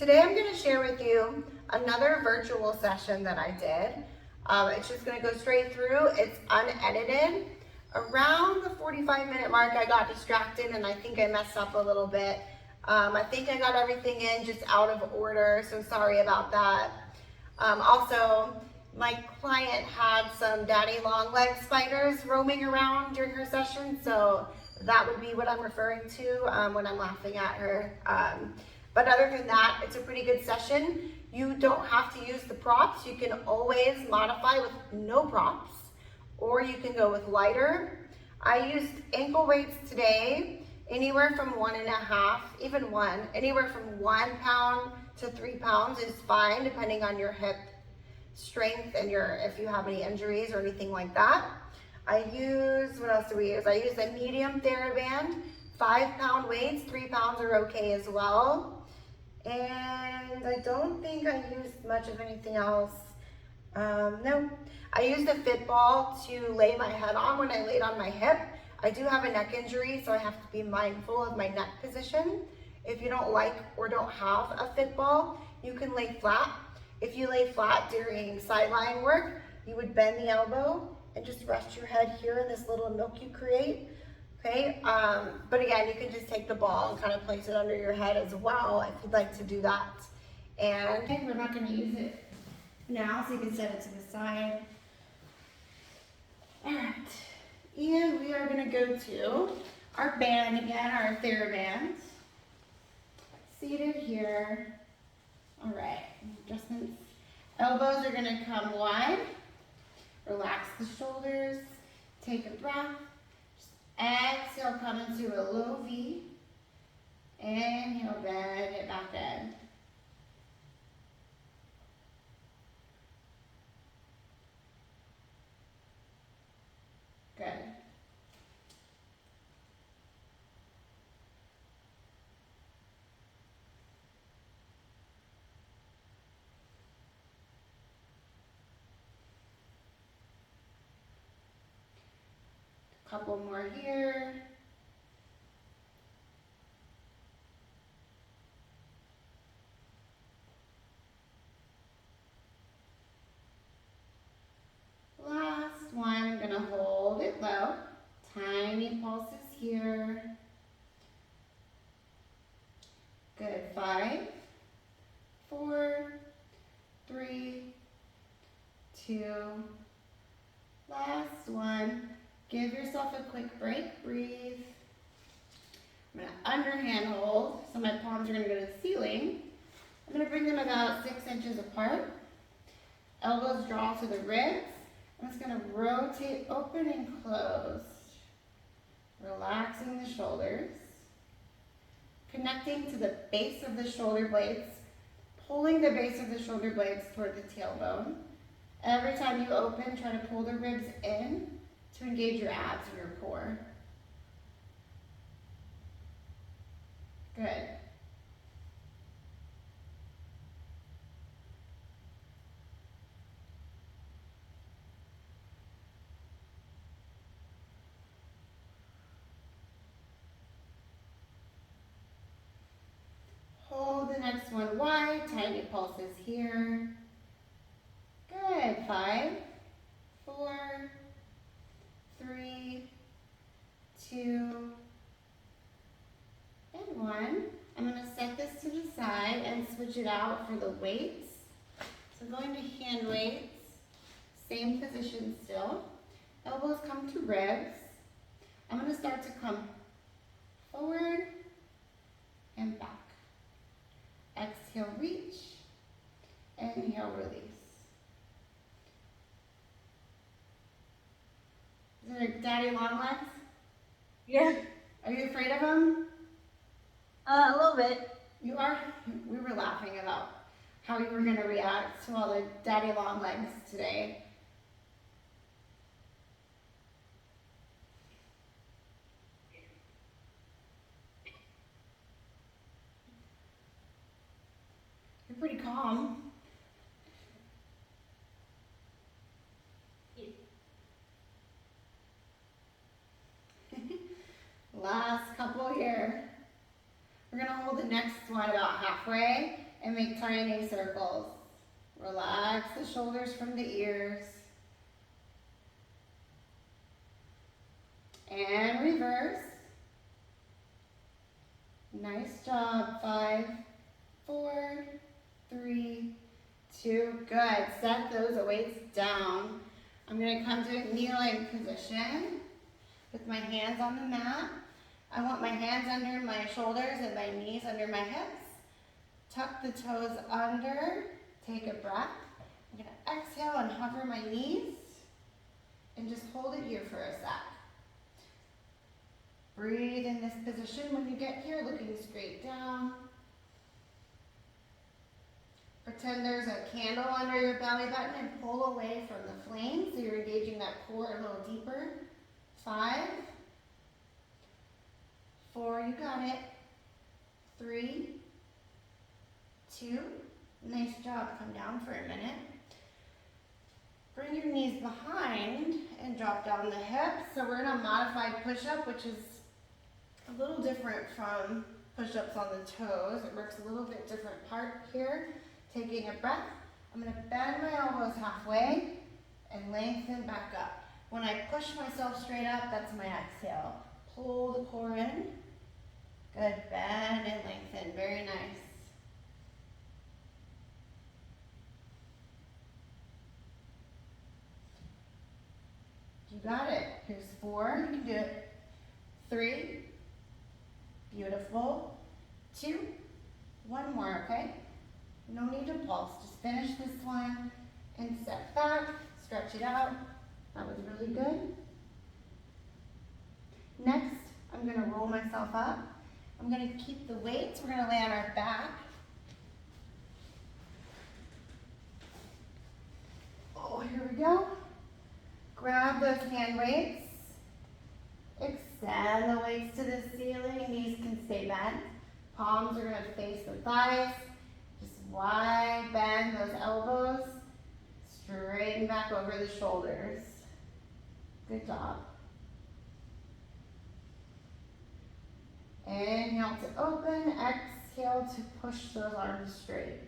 Today I'm going to share with you another virtual session that I did. It's just going to go straight through. It's unedited. Around the 45-minute mark I got distracted and I think I messed up a little bit. I think I got everything in just out of order, so sorry about that. Also, my client had some daddy long leg spiders roaming around during her session, so that would be what I'm referring to when I'm laughing at her. But other than that, it's a pretty good session. You don't have to use the props. You can always modify with no props, or you can go with lighter. I used ankle weights today, anywhere from 1.5, even 1, anywhere from 1 pound to 3 pounds is fine, depending on your hip strength and if you have any injuries or anything like that. I use, what else do we use? I use a medium Theraband, 5-pound weights, 3 pounds are okay as well. And I don't think I used much of anything else. No, I used a fit ball to lay my head on when I laid on my hip. I do have a neck injury, so I have to be mindful of my neck position. If you don't like or don't have a fit ball, you can lay flat. If you lay flat during sideline work, you would bend the elbow and just rest your head here in this little nook you create. Okay, but again, you can just take the ball and kind of place it under your head as well if you'd like to do that. And okay, we're not going to use it now, so you can set it to the side. All right, and we are going to go to our band again, our Theraband. Seated here. All right, adjustments. Elbows are going to come wide. Relax the shoulders. Take a breath. Exhale, come into a low V. Inhale, bend it back in. Good. Couple more here. Last one, I'm going to hold it low. Tiny pulses here. Good, 5, 4, 3, 2, last one. Give yourself a quick break, breathe. I'm going to underhand hold, so my palms are going to go to the ceiling. I'm going to bring them about 6 inches apart. Elbows draw to the ribs. I'm just going to rotate open and close. Relaxing the shoulders. Connecting to the base of the shoulder blades. Pulling the base of the shoulder blades toward the tailbone. Every time you open, try to pull the ribs in to engage your abs and your core. Good. Hold the next one wide, tiny pulses here. Good, 5, 4, 3, 2, and 1. I'm going to set this to the side and switch it out for the weights. So going to hand weights, same position still. Elbows come to ribs. I'm going to start to come forward and back. Exhale, reach. Inhale, release. Is it a daddy long legs? Yeah. Are you afraid of them? A little bit. You are? We were laughing about how you were going to react to all the daddy long legs today. You're pretty calm. Last couple here. We're going to hold the next one about half halfway and make tiny circles. Relax the shoulders from the ears. And reverse. Nice job. 5, 4, 3, 2. Good. Set those weights down. I'm going to come to a kneeling position with my hands on the mat. I want my hands under my shoulders and my knees under my hips. Tuck the toes under. Take a breath. I'm going to exhale and hover my knees and just hold it here for a sec. Breathe in this position when you get here, looking straight down. Pretend there's a candle under your belly button and pull away from the flame so you're engaging that core a little deeper. 5, 4, you got it. 3, 2, nice job. Come down for a minute. Bring your knees behind and drop down the hips. So we're in a modified push-up, which is a little different from push-ups on the toes. It works a little bit different part here. Taking a breath. I'm going to bend my elbows halfway and lengthen back up. When I push myself straight up, that's my exhale. Pull the core in. Good. Bend and lengthen. Very nice. You got it. Here's 4. You can do it. 3. Beautiful. 2. 1 more, okay? No need to pulse. Just finish this one and step back. Stretch it out. That was really good. Next, I'm going to roll myself up. I'm going to keep the weights. We're going to lay on our back. Oh, here we go. Grab those hand weights. Extend the weights to the ceiling. Knees can stay bent. Palms are going to face the thighs. Just wide bend those elbows. Straighten back over the shoulders. Good job. Inhale to open. Exhale to push those arms straight.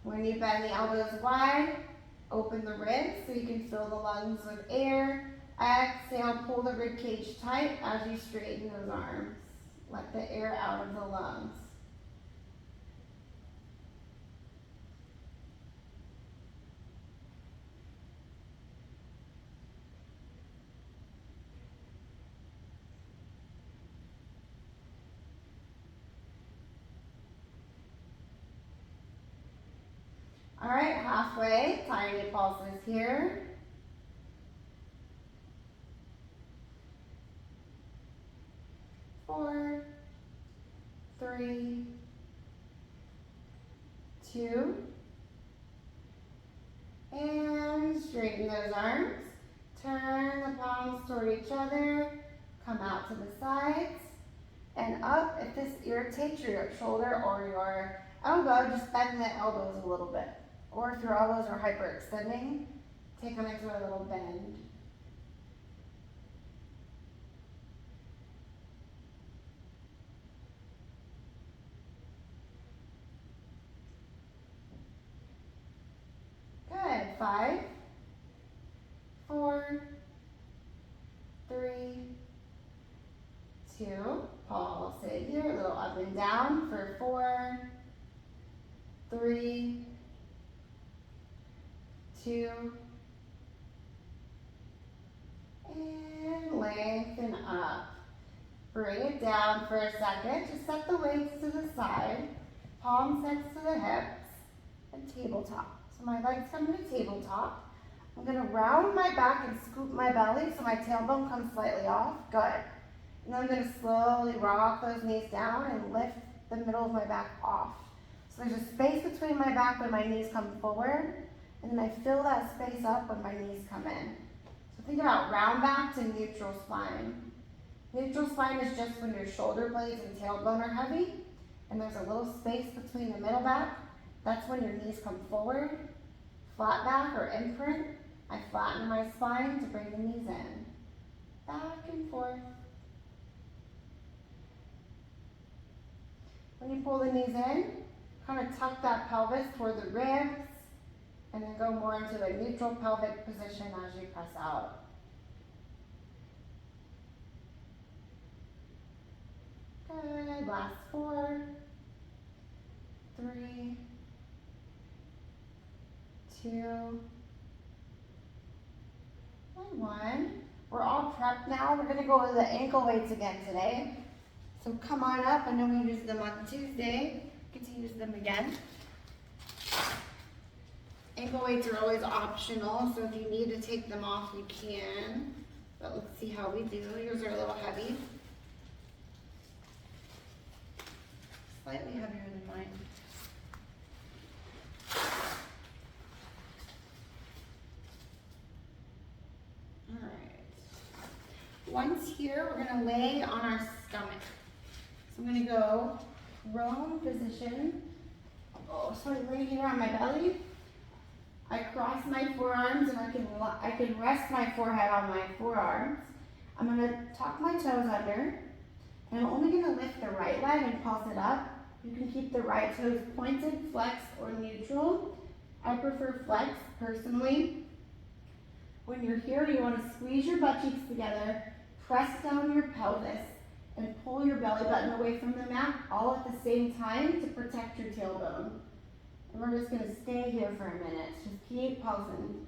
When you bend the elbows wide, open the ribs so you can fill the lungs with air. Exhale, pull the rib cage tight as you straighten those arms. Let the air out of the lungs. All right, halfway, tiny pulses here. 4, 3, 2, and straighten those arms. Turn the palms toward each other. Come out to the sides and up. If this irritates your shoulder or your elbow, just bend the elbows a little bit. Or if your elbows are hyperextending, take them into a little bend. Good. 5, 4, 3, 2. Pulse it here. A little up and down for 4, 3, 2, and lengthen up. Bring it down for a second. Just set the weights to the side. Palms next to the hips and tabletop. So my legs come to tabletop. I'm going to round my back and scoop my belly so my tailbone comes slightly off. Good. And then I'm going to slowly rock those knees down and lift the middle of my back off. So there's a space between my back when my knees come forward, and then I fill that space up when my knees come in. So think about round back to neutral spine. Neutral spine is just when your shoulder blades and tailbone are heavy, and there's a little space between the middle back. That's when your knees come forward. Flat back or imprint, I flatten my spine to bring the knees in. Back and forth. When you pull the knees in, kind of tuck that pelvis toward the ribs, and then go more into a neutral pelvic position as you press out. Good, last 4, 3, 2, and 1. We're all prepped now. We're gonna go with the ankle weights again today. So come on up. I know we used them on Tuesday. Get to use them again. Ankle weights are always optional, so if you need to take them off, you can. But let's see how we do. Yours are a little heavy. Slightly heavier than mine. All right. Once here, we're gonna lay on our stomach. So I'm gonna go prone position. Oh, sorry, laying here on my belly. I cross my forearms and I can rest my forehead on my forearms. I'm gonna tuck my toes under. And I'm only gonna lift the right leg and pulse it up. You can keep the right toes pointed, flexed, or neutral. I prefer flex personally. When you're here, you wanna squeeze your butt cheeks together, press down your pelvis, and pull your belly button away from the mat all at the same time to protect your tailbone. And we're just gonna stay here for a minute. Just keep pulsing.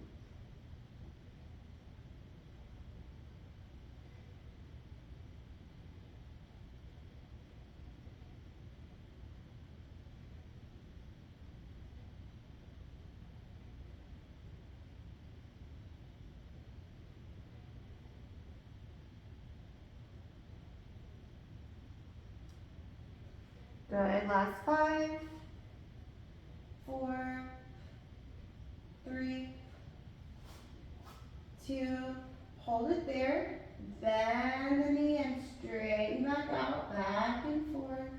Good, last 5, 4, 3, 2, hold it there, bend the knee and straighten back out, back and forth.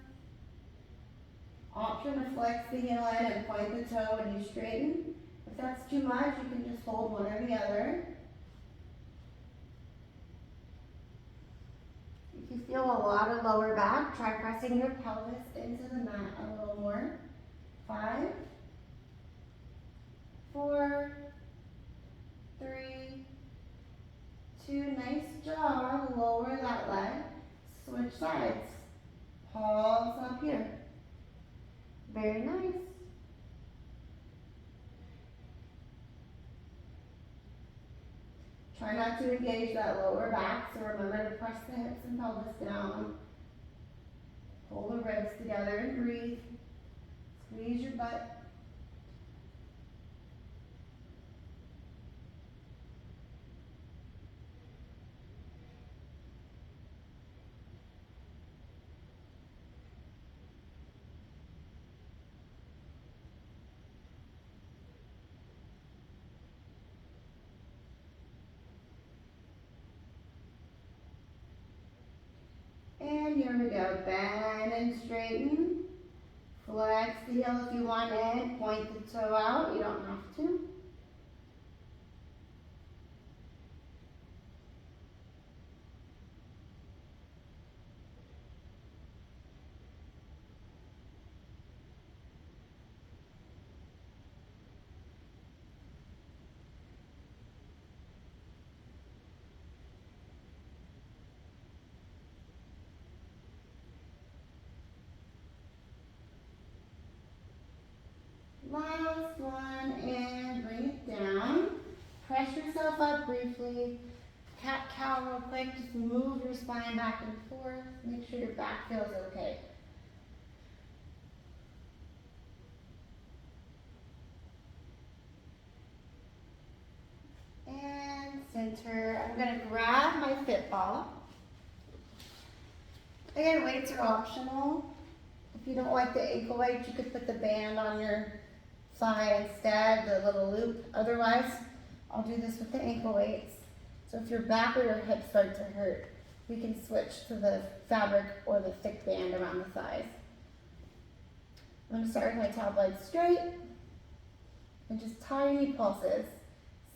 Option to flex the heel end and point the toe when you straighten. If that's too much, you can just hold one or the other. If you feel a lot of lower back, try pressing your pelvis into the mat a little more. 5, 4, 3, 2, nice job. Lower that leg. Switch sides. Pulse up here. Very nice. Try not to engage that lower back, so remember to press the hips and pelvis down. Pull the ribs together and breathe. Squeeze your butt. And here we go. Bend and straighten. Flex the heel if you want in. Point the toe out. You don't have to. Last one, and bring it down. Press yourself up briefly. Cat-cow real quick. Just move your spine back and forth. Make sure your back feels okay. And center. I'm going to grab my fit ball. Again, weights are optional. If you don't like the ankle weight, you could put the band on your thigh instead, the little loop. Otherwise, I'll do this with the ankle weights. So if your back or your hips start to hurt, we can switch to the fabric or the thick band around the thighs. I'm going to start with my top leg straight and just tiny pulses,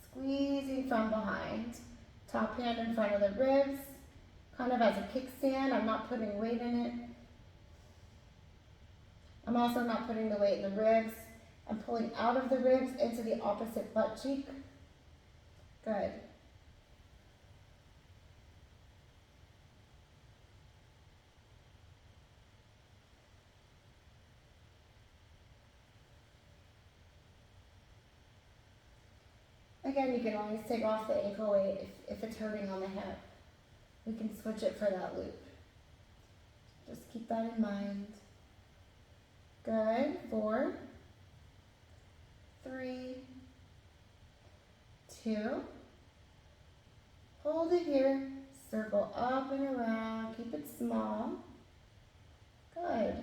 squeezing from behind. Top hand in front of the ribs, kind of as a kickstand. I'm not putting weight in it. I'm also not putting the weight in the ribs. I'm pulling out of the ribs into the opposite butt cheek. Good. Again, you can always take off the ankle weight if it's hurting on the hip. We can switch it for that loop. Just keep that in mind. Good. 4, 3, 2. Hold it here. Circle up and around. Keep it small. Good.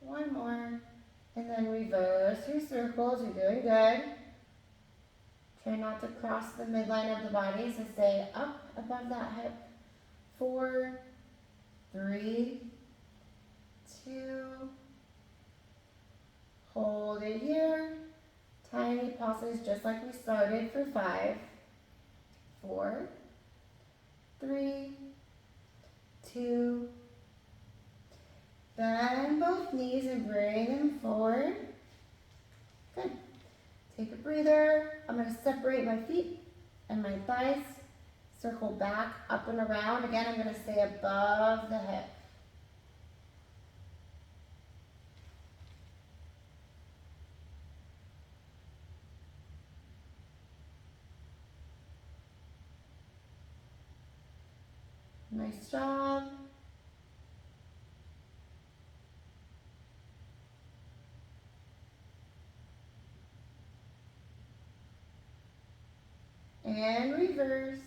One more. And then reverse your circles. You're doing good. Try not to cross the midline of the body, so stay up above that hip. 4, 3, 2. Hold it here. Tiny pulses just like we started for 5, 4, 3, 2. Bend both knees and bring them forward. Good. Take a breather. I'm going to separate my feet and my thighs. Circle back, up and around. Again, I'm going to stay above the hip. Nice job. And reverse.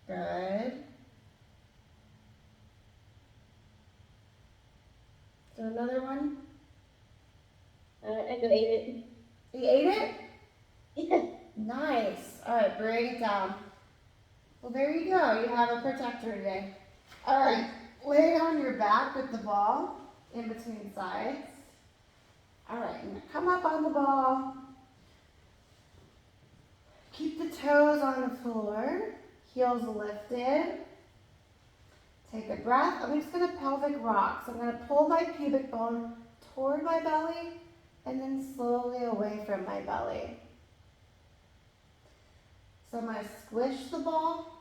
Good. Is there another one? I do ate it. You ate it? Yeah. Nice. All right, bring it down. Well, there you go. You have a protector today. All right, lay on your back with the ball in between sides. All right, now come up on the ball. Keep the toes on the floor, heels lifted. Take a breath. I'm just going to pelvic rock. So I'm going to pull my pubic bone toward my belly and then slowly away from my belly. So I'm going to squish the ball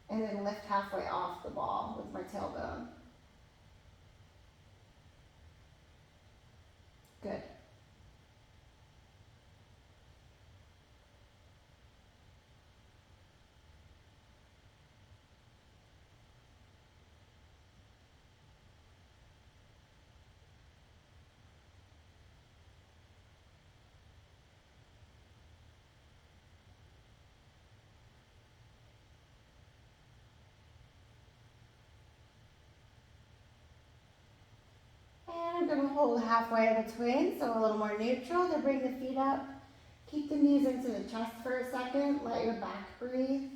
and then lift halfway off the ball with my tailbone. Good. And I'm going to hold halfway in between, so a little more neutral. To bring the feet up. Keep the knees into the chest for a second. Let your back breathe.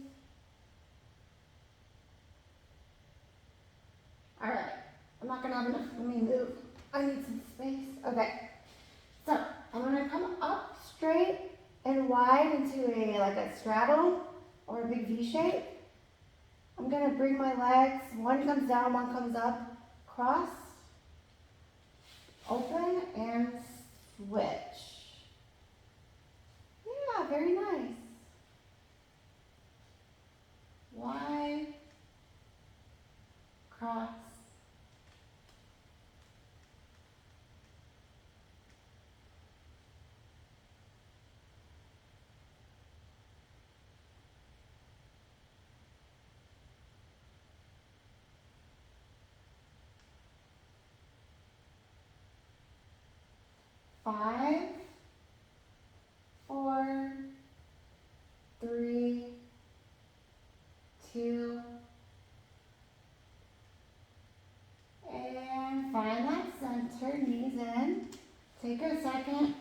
All right. I'm not going to have enough. Let me move. I need some space. Okay. So I'm going to come up straight and wide into a straddle or a big V shape. I'm going to bring my legs. One comes down, one comes up. Cross. Open and switch. Yeah, very nice. Wide, cross. Five, 4, 3, 2, and find that center, knees in. Take a second,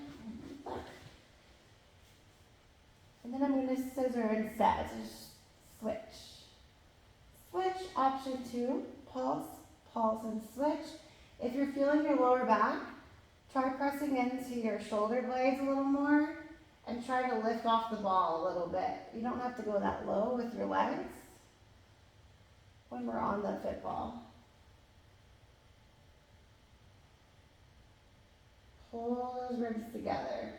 And then I'm going to scissor and set. So just switch. Switch, option 2, pulse, pulse, and switch. If you're feeling your lower back, try pressing into your shoulder blades a little more and try to lift off the ball a little bit. You don't have to go that low with your legs when we're on the fit ball. Pull those ribs together.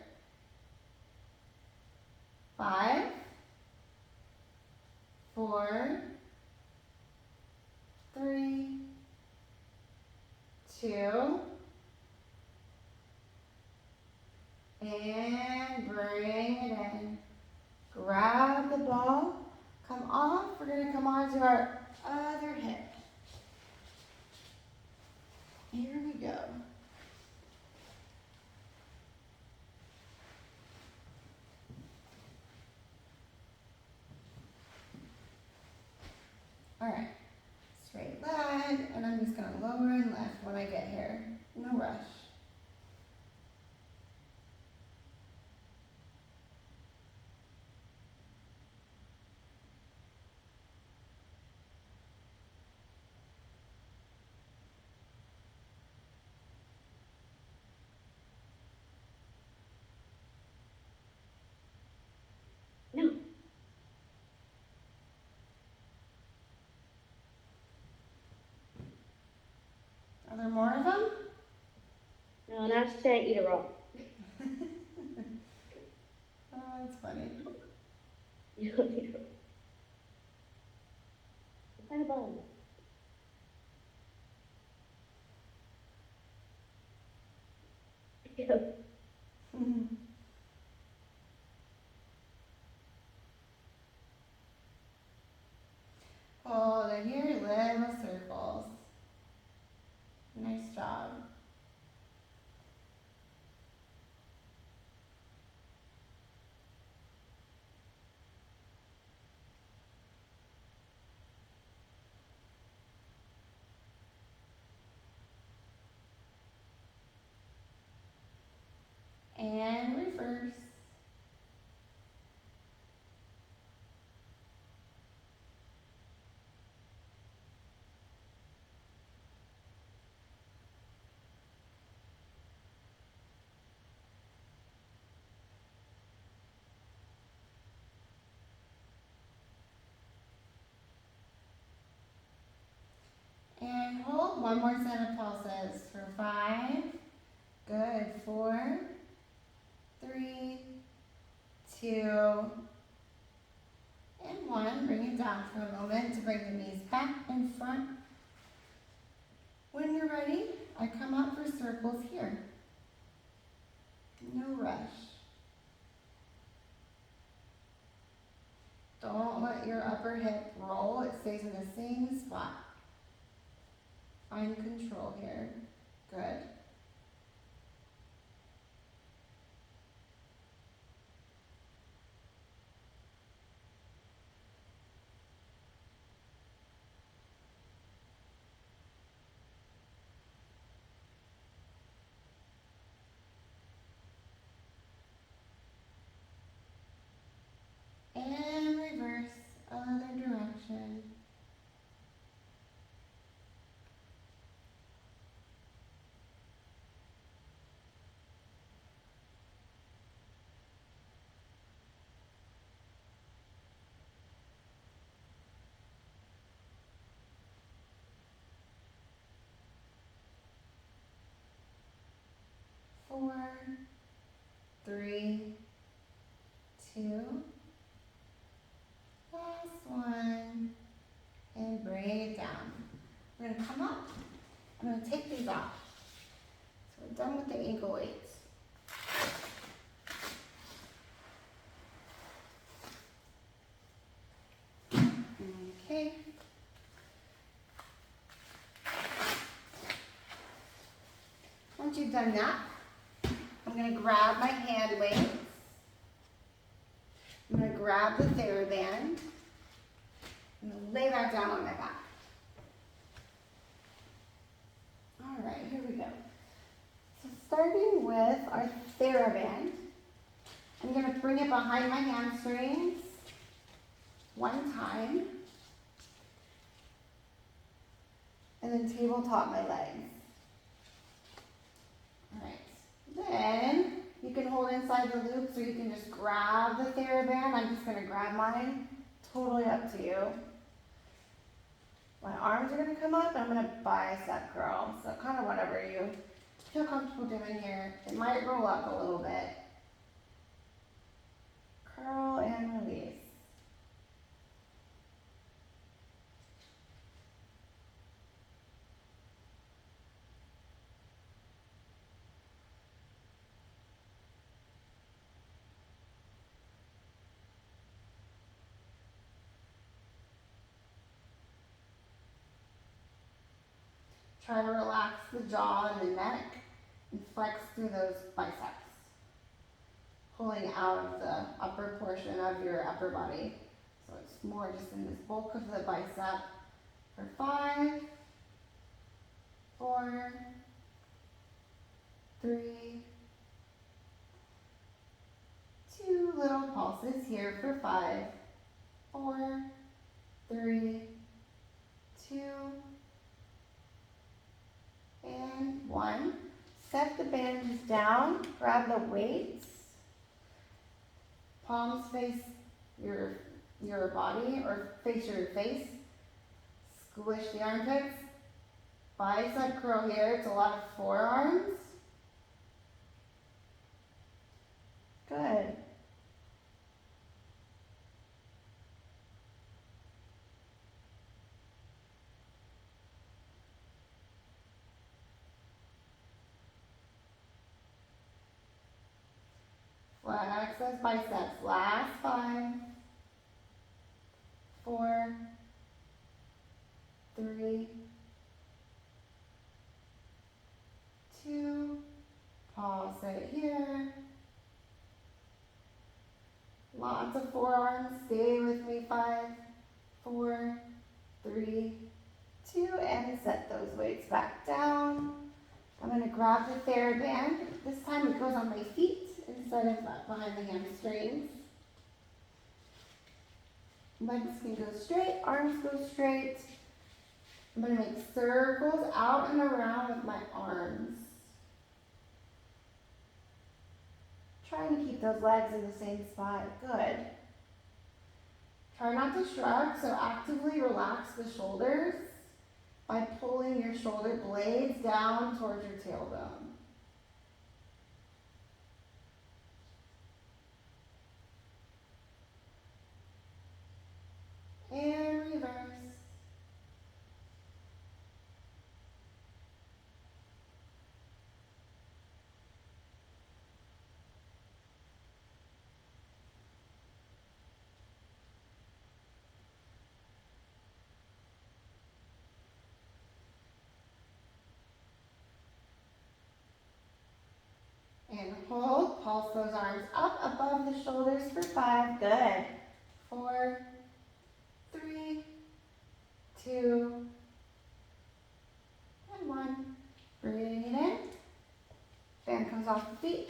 5, 4, 3, 2, and bring it in. Grab the ball, come off. We're going to come on to our other hip. Here we go. All right, straight leg, and I'm just going to lower and lift when I get here. No rush. No. Are there more of them? No, now she's trying to eat it raw. Oh, that's funny. You don't eat it raw. What kind of bone? Yeah. Hold it here, little circles. Nice job. And reverse. And hold one more set of pulses for 5. Good. 4, 3, 2, and 1. Bring it down for a moment to bring the knees back in front. When you're ready, I come up for circles here. No rush. Don't let your upper hip roll. It stays in the same spot. Find control here. Good. And reverse, other direction. Four, 3, 2, last one, and bring it down. We're going to come up. I'm going to take these off. So we're done with the ankle weights. Okay. Once you've done that, I'm going to grab my hand weights. I'm going to grab the Theraband. I'm going to lay that down on my back. All right, here we go. So starting with our Theraband, I'm gonna bring it behind my hamstrings one time. And then tabletop my legs. Alright, then you can hold inside the loops or you can just grab the Theraband. I'm just gonna grab mine. Totally up to you. My arms are gonna come up and I'm gonna bicep curl. So kind of whatever you feel comfortable doing here. It might roll up a little bit. Curl and release. Try to relax the jaw and the neck and flex through those biceps. Pulling out of the upper portion of your upper body. So it's more just in this bulk of the bicep. For 5, 4, 3, 2 little pulses here for 5, 4, 3, 2, and 1. Set the bandages down, grab the weights, palms face your body or face your face, squish the armpits, bicep curl here, it's a lot of forearms. Good. Flat access biceps. Last 5, 4, 3, 2, pause it here. Lots of forearms. Stay with me. 5, 4, 3, 2, and set those weights back down. I'm going to grab the Theraband. This time it goes on my feet instead of behind the hamstrings. Legs can go straight, arms go straight. I'm going to make circles out and around with my arms. Trying to keep those legs in the same spot. Good. Try not to shrug, so actively relax the shoulders by pulling your shoulder blades down towards your tailbone. And reverse. And hold, pulse those arms up above the shoulders for 5, good. 4, 3, 2, and 1. Breathing it in. Band comes off the feet.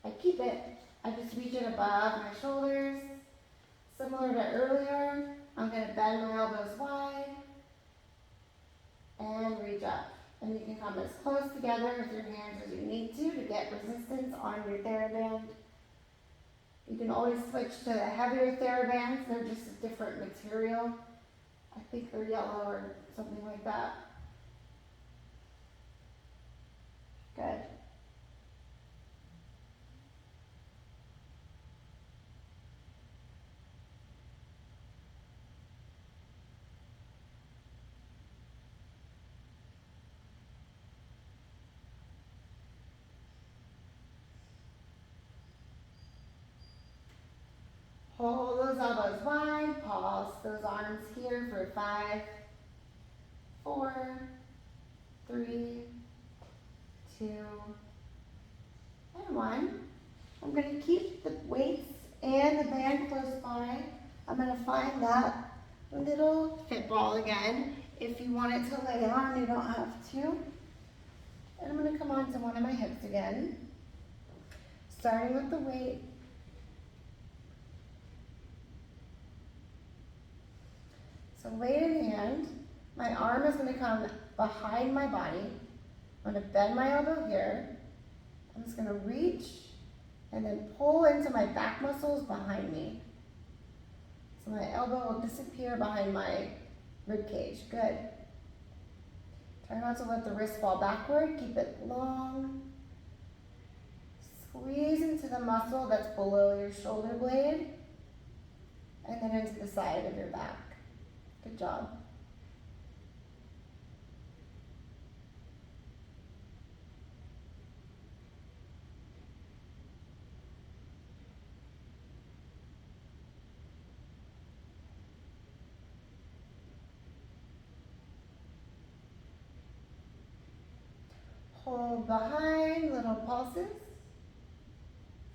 I keep it. I just reach it above my shoulders. Similar to earlier, I'm going to bend my elbows wide and reach up. And you can come as close together with your hands as you need to get resistance on your Theraband. You can always switch to the heavier Therabands. They're just a different material. I think they're yellow or something like that. Good. Hold those elbows wide, pulse those arms here for 5, 4, 3, 2, and 1. I'm going to keep the weights and the band close by. I'm going to find that little fit ball again. If you want it to lay on, you don't have to. And I'm going to come onto one of my hips again. Starting with the weight, So weight in hand, my arm is gonna come behind my body. I'm gonna bend my elbow here. I'm just gonna reach and then pull into my back muscles behind me. So my elbow will disappear behind my rib cage. Good. Try not to let the wrist fall backward. Keep it long. Squeeze into the muscle that's below your shoulder blade and then into the side of your back. Good job. Hold behind, little pulses.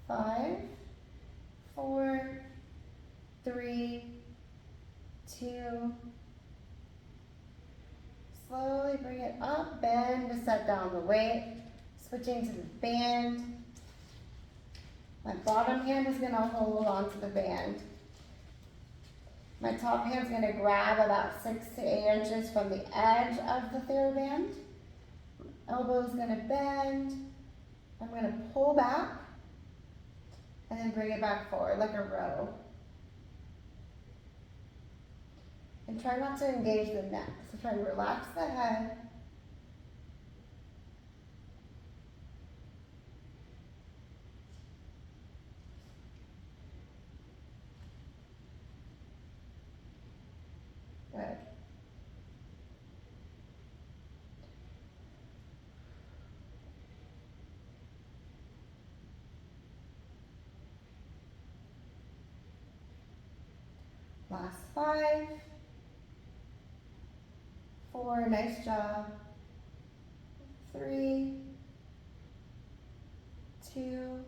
5, 4, 3, 2. Slowly bring it up, bend to set down the weight. Switching to the band. My bottom hand is gonna hold onto the band. My top hand's gonna grab about 6 to 8 inches from the edge of the Theraband. Elbow's gonna bend. I'm gonna pull back and then bring it back forward like a row. And try not to engage the neck. So try to relax the head. Good. Last 5, 4, nice job. 3, 2,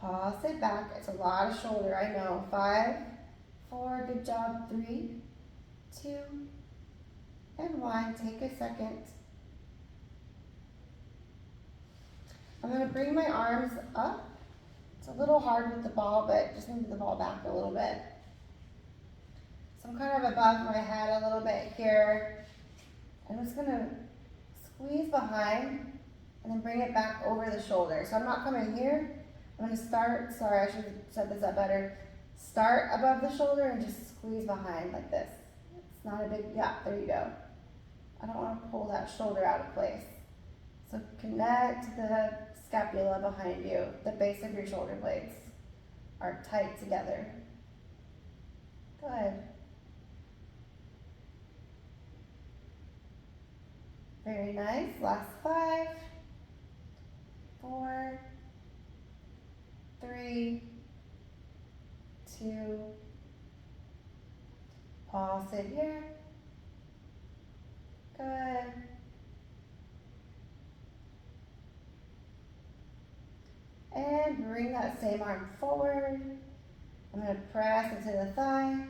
pause it back. It's a lot of shoulder, I know. 5, 4, good job. 3, 2, and 1. Take a second. I'm going to bring my arms up. It's a little hard with the ball, but just move the ball back a little bit. So I'm kind of above my head a little bit here. I'm just going to squeeze behind and then bring it back over the shoulder. So I'm not coming here. I'm going to start, sorry, I should have set this up better. Start above the shoulder and just squeeze behind like this. It's not a big, yeah, there you go. I don't want to pull that shoulder out of place. So connect the scapula behind you. The base of your shoulder blades are tight together. Good. Very nice. Last 5, 4, 3, 2. Pause it here. Good. And bring that same arm forward. I'm going to press into the thigh.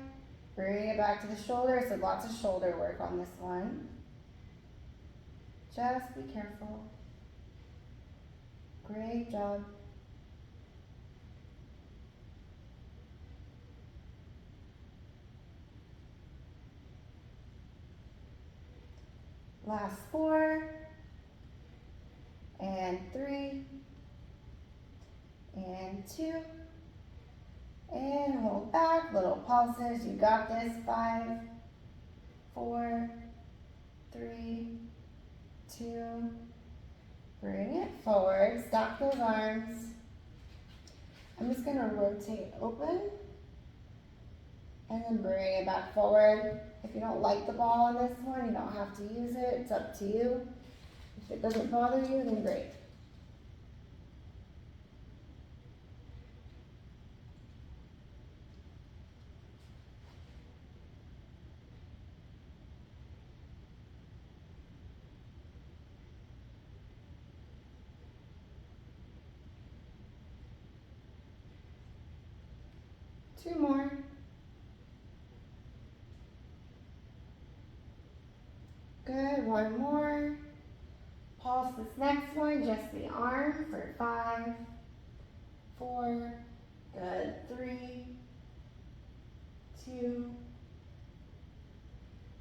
Bring it back to the shoulder. So lots of shoulder work on this one. Just be careful. Great job. Last 4, and 3, and 2, and hold back, little pulses, you got this. 5, 4, 3, 2, bring it forward, stack those arms. I'm just gonna rotate open, and then bring it back forward. If you don't like the ball on this one, you don't have to use it, it's up to you. If it doesn't bother you, then great. Two more. Good, one more. Pulse this next one, just the arm for 5, 4, good, 3, 2,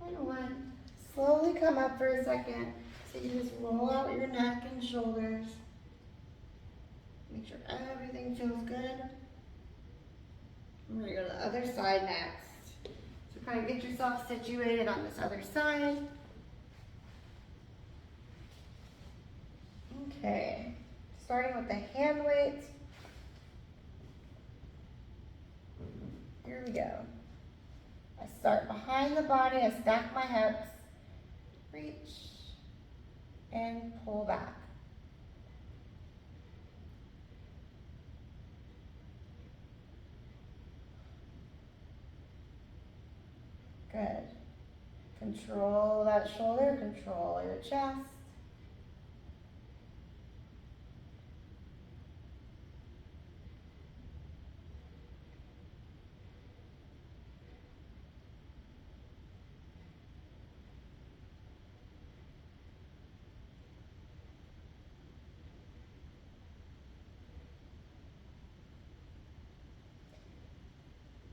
And one. Slowly come up for a second. So you just roll out your neck and shoulders. Make sure everything feels good. We're gonna go to the other side next. So kind of get yourself situated on this other side. Okay, starting with the hand weights. Here we go. I start behind the body, I stack my hips, reach, and pull back. Good. Control that shoulder, control your chest.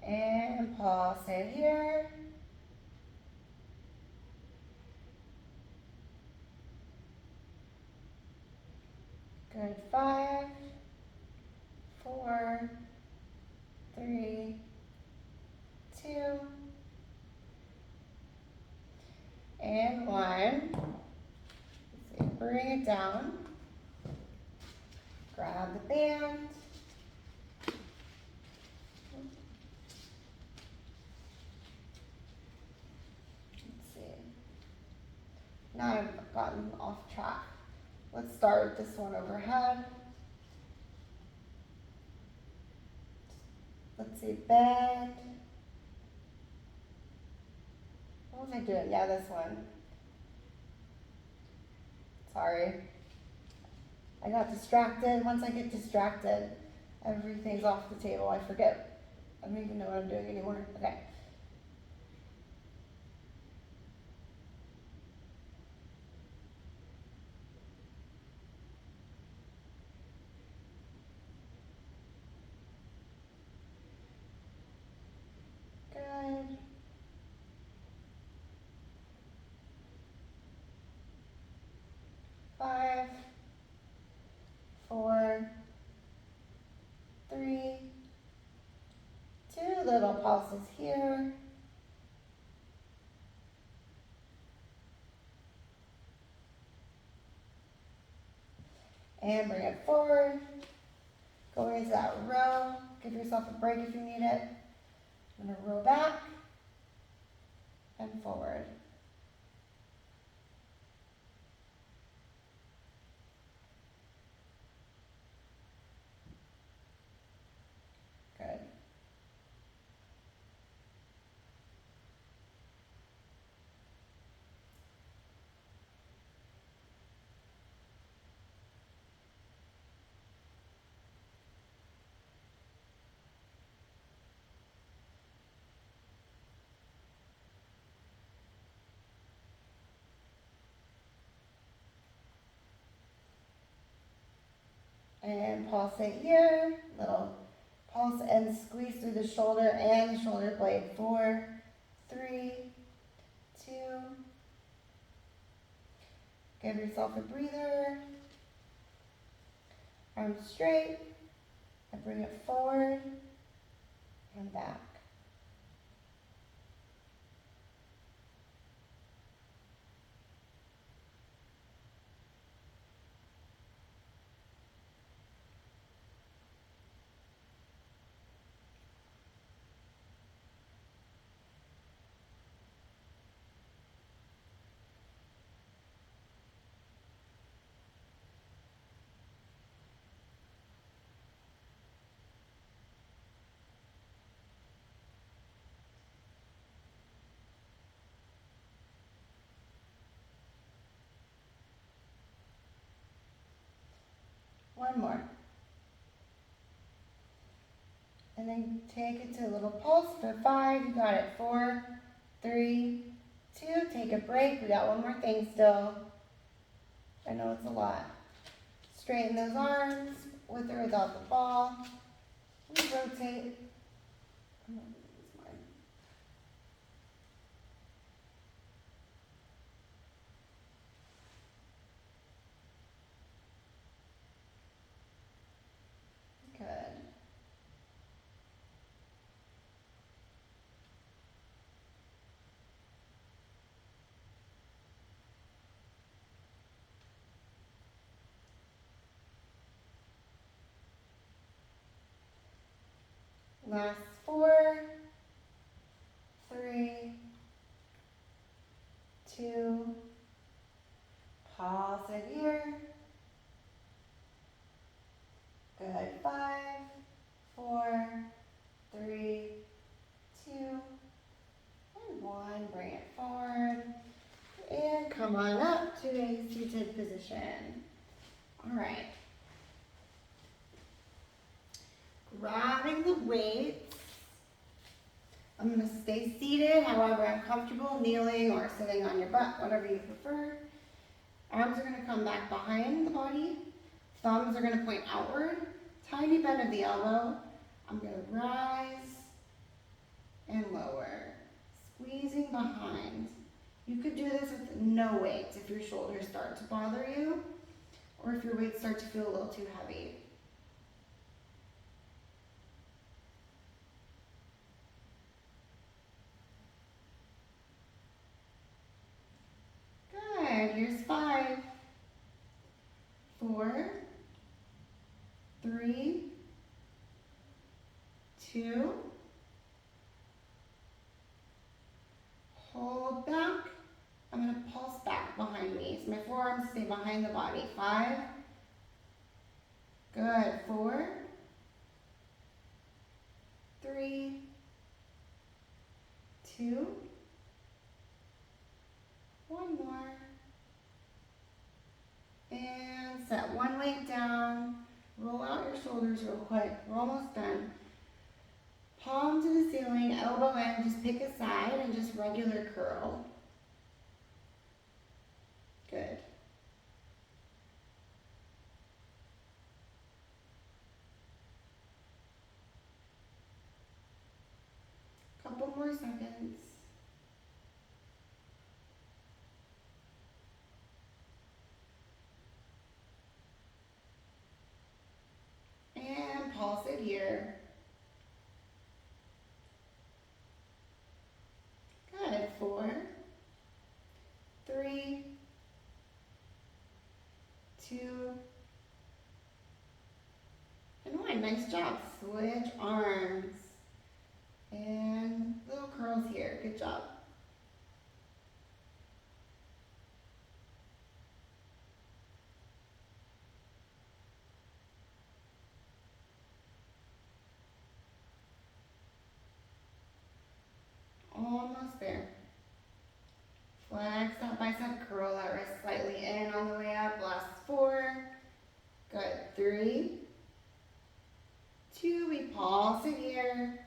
And pause it here. Good. 5, 4, 3, 2, and 1. Let's see, bring it down. Grab the band. Let's see. Now I've gotten off track. Let's start with this one overhead. Let's see, bend. What was I doing? Yeah, this one. Sorry. I got distracted. Once I get distracted, everything's off the table. I forget. I don't even know what I'm doing anymore. Okay. Good. Five, 4, 3, 2, little pulses here. And bring it forward. Go into that row. Give yourself a break if you need it. I'm going to row back and forward. Good. And pulse it here. Little pulse and squeeze through the shoulder and the shoulder blade. 4, 3, 2. Give yourself a breather. Arms straight. And bring it forward and back. One more. And then take it to a little pulse for 5. You got it. 4, 3, 2. Take a break. We got one more thing still. I know it's a lot. Straighten those arms with or without the ball. We rotate. I'm gonna lose mine. Last 4, 3, 2, pause it here. Good, 5, 4, 3, 2, and 1. Bring it forward. And come on up to a seated position. All right. Grabbing the weights. I'm going to stay seated, however I'm comfortable, kneeling or sitting on your butt, whatever you prefer. Arms are going to come back behind the body. Thumbs are going to point outward. Tiny bend of the elbow. I'm going to rise and lower, squeezing behind. You could do this with no weights if your shoulders start to bother you or if your weights start to feel a little too heavy. Good. Here's 5, 4, 3, 2, hold back. I'm going to pulse back behind me. So my forearms stay behind the body. 5, good. 4, 3, 2, 1 more. And set one leg down. Roll out your shoulders real quick. We're almost done. Palm to the ceiling, elbow in, just pick a side and just regular curl. Good. Couple more seconds. And pulse it here. Good. 4, 3, 2, and 1. Nice job. Switch arms. And little curls here. Good job. Almost there. Flex that bicep, curl that wrist slightly in on the way up. Last 4. Good. 3, 2. We pulse it here.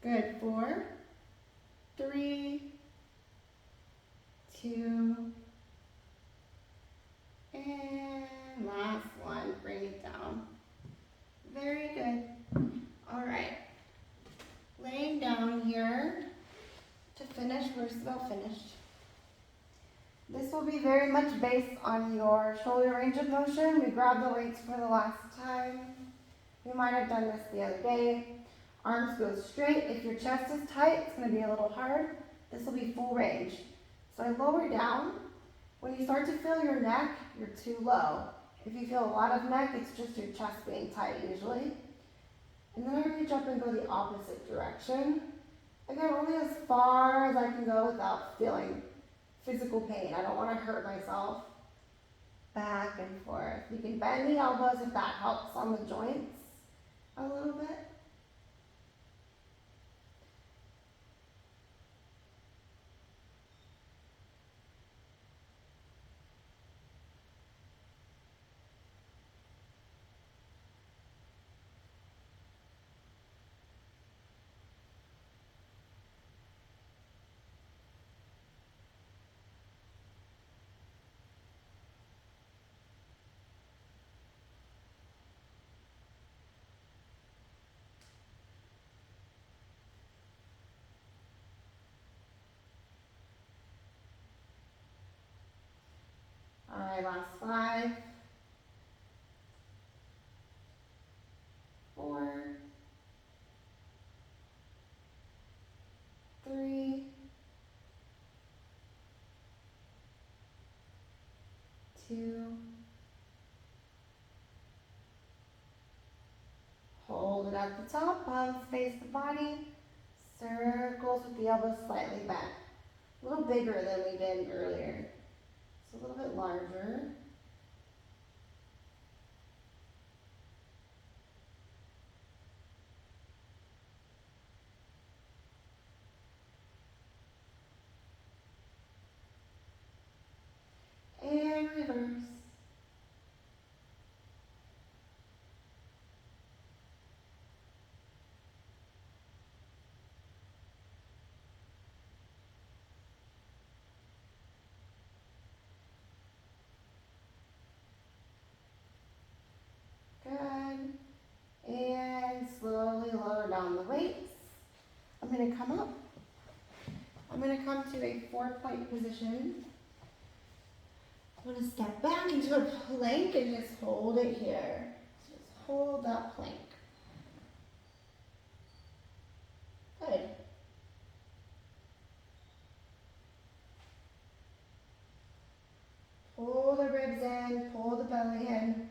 Good. 4, 3, 2, and last 1. Bring it down. Very good. All right. Laying down here to finish. We're about finished. This will be very much based on your shoulder range of motion. We grabbed the weights for the last time. We might have done this the other day. Arms go straight. If your chest is tight, it's going to be a little hard. This will be full range. So I lower down. When you start to feel your neck, you're too low. If you feel a lot of neck, it's just your chest being tight usually. And then I reach up and go the opposite direction. Again, only as far as I can go without feeling physical pain. I don't want to hurt myself. Back and forth. You can bend the elbows if that helps on the joints a little bit. All right, last 5, 4, 3, 2, hold. it at the top, palms face the body, circles with the elbows slightly bent. A little bigger than we did earlier. It's a little bit larger. And reverse. Good. And slowly lower down the weights. I'm going to come up. I'm going to come to a 4-point position. I'm going to step back into a plank and just hold it here. Just hold that plank. Good. Pull the ribs in, pull the belly in.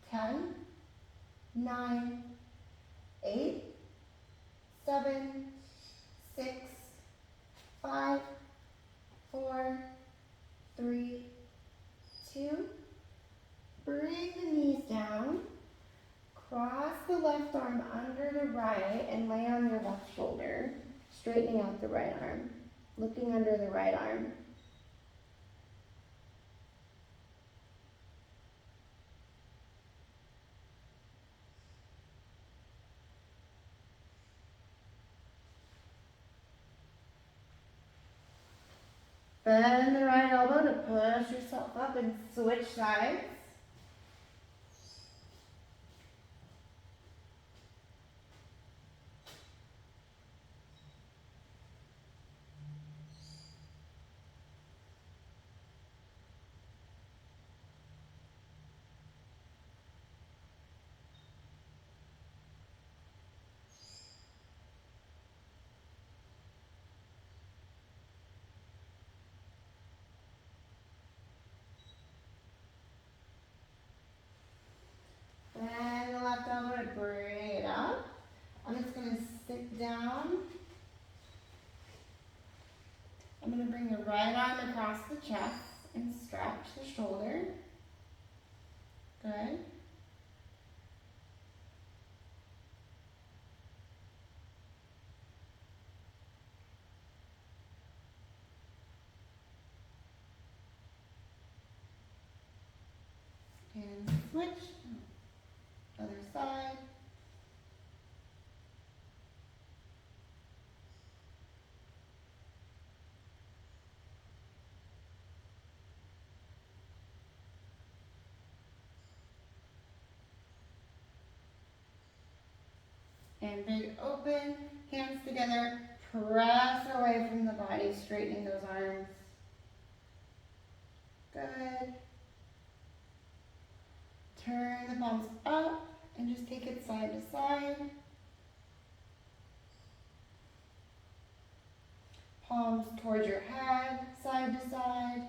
10, 9, 8, 7, 6, 5, 4, 3, 2. Bring the knees down. Cross the left arm under the right and lay on your left shoulder, straightening out the right arm, looking under the right arm. Bend the right elbow to push yourself up and switch sides. Bend the left elbow to bring it up. I'm just going to sit down. I'm going to bring the right arm across the chest and stretch the shoulder. Good. And switch. Other side. And big open, hands together, press away from the body, straightening those arms. Good. Turn the palms up and just take it side to side. Palms towards your head, side to side.